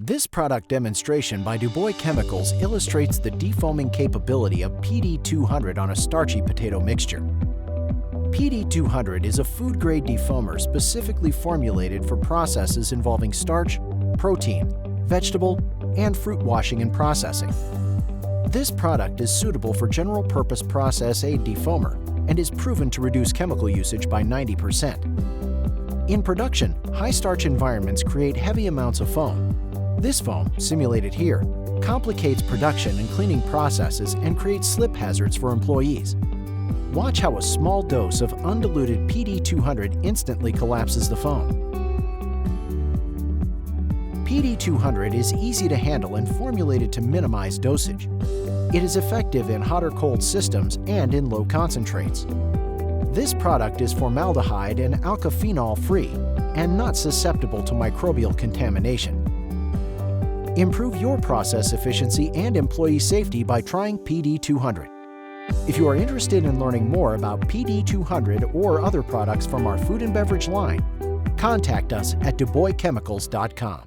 This product demonstration by DuBois Chemicals illustrates the defoaming capability of PD200 on a starchy potato mixture. PD200 is a food-grade defoamer specifically formulated for processes involving starch, protein, vegetable, and fruit washing and processing. This product is suitable for general-purpose process aid defoamer and is proven to reduce chemical usage by 90%. In production, high-starch environments create heavy amounts of foam. This foam, simulated here, complicates production and cleaning processes and creates slip hazards for employees. Watch how a small dose of undiluted PD200 instantly collapses the foam. PD200 is easy to handle and formulated to minimize dosage. It is effective in hot or cold systems and in low concentrates. This product is formaldehyde and alkaphenol-free and not susceptible to microbial contamination. Improve your process efficiency and employee safety by trying PD200. If you are interested in learning more about PD200 or other products from our food and beverage line, contact us at DuBoisChemicals.com.